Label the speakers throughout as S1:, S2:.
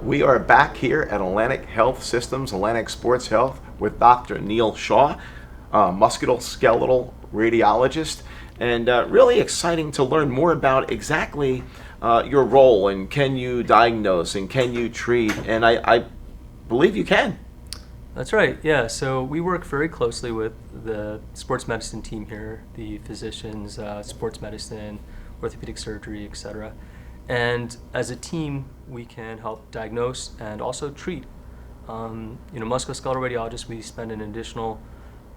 S1: We are back here at Atlantic Health Systems, Atlantic Sports Health, with Dr. Neil Shaw, musculoskeletal radiologist, and really exciting to learn more about exactly your role, and can you diagnose and can you treat, and I believe you can.
S2: That's right, yeah. So we work very closely with the sports medicine team here, the physicians, sports medicine, orthopedic surgery, etc. And as a team, we can help diagnose and also treat. Musculoskeletal radiologists, we spend an additional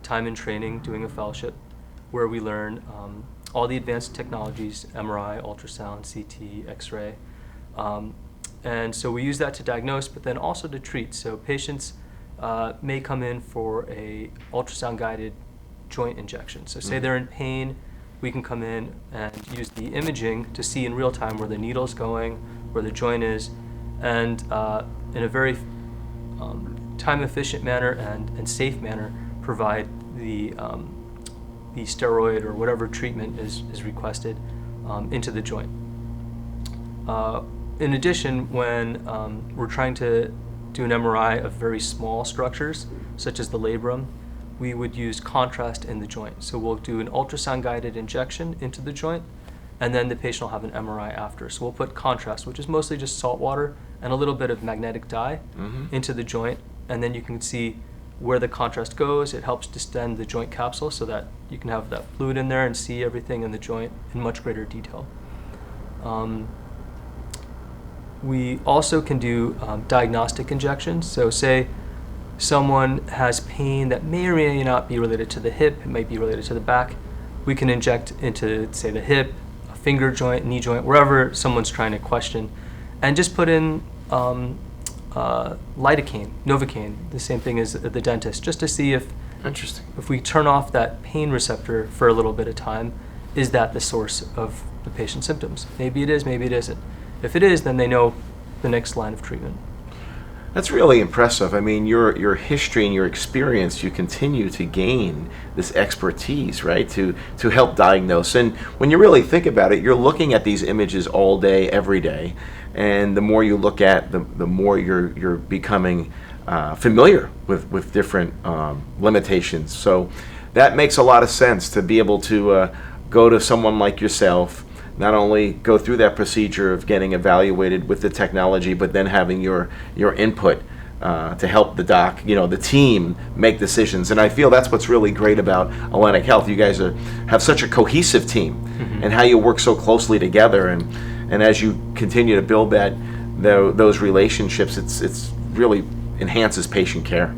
S2: time in training doing a fellowship where we learn all the advanced technologies, MRI, ultrasound, CT, X-ray. And so we use that to diagnose, but then also to treat. So patients may come in for a ultrasound-guided joint injection. So say they're in pain, we can come in and use the imaging to see in real time where the needle's going, where the joint is, and in a very time-efficient manner and safe manner provide the steroid or whatever treatment is requested into the joint. In addition, when we're trying to do an MRI of very small structures, such as the labrum, we would use contrast in the joint. So we'll do an ultrasound-guided injection into the joint, and then the patient will have an MRI after. So we'll put contrast, which is mostly just salt water and a little bit of magnetic dye into the joint, and then you can see where the contrast goes. It helps distend the joint capsule so that you can have that fluid in there and see everything in the joint in much greater detail. We also can do diagnostic injections. So say someone has pain that may or may not be related to the hip, it might be related to the back. We can inject into, say, the hip, a finger joint, knee joint, wherever someone's trying to question, and just put in lidocaine, Novocaine, the same thing as the dentist, just to see if we turn off that pain receptor for a little bit of time, is that the source of the patient's symptoms? Maybe it is, maybe it isn't. If it is, then they know the next line of treatment.
S1: That's really impressive. I mean, your history and your experience, you continue to gain this expertise, right, to help diagnose. And when you really think about it, you're looking at these images all day, every day, and the more you look at, the more you're becoming familiar with different limitations. So that makes a lot of sense to be able to go to someone like yourself, not only go through that procedure of getting evaluated with the technology, but then having your input to help the doc, the team make decisions. And I feel that's what's really great about Atlantic Health. You guys have such a cohesive team, and how you work so closely together. And as you continue to build those relationships, it's really enhances patient care.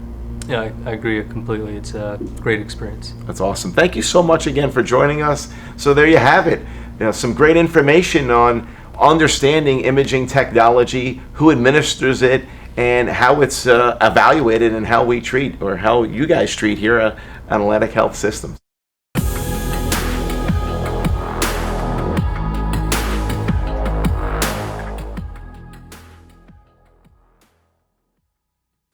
S2: Yeah, I agree completely. It's a great experience.
S1: That's awesome. Thank you so much again for joining us. So there you have it. Some great information on understanding imaging technology, who administers it, and how it's evaluated, and how we treat, or how you guys treat here at Atlantic Health Systems.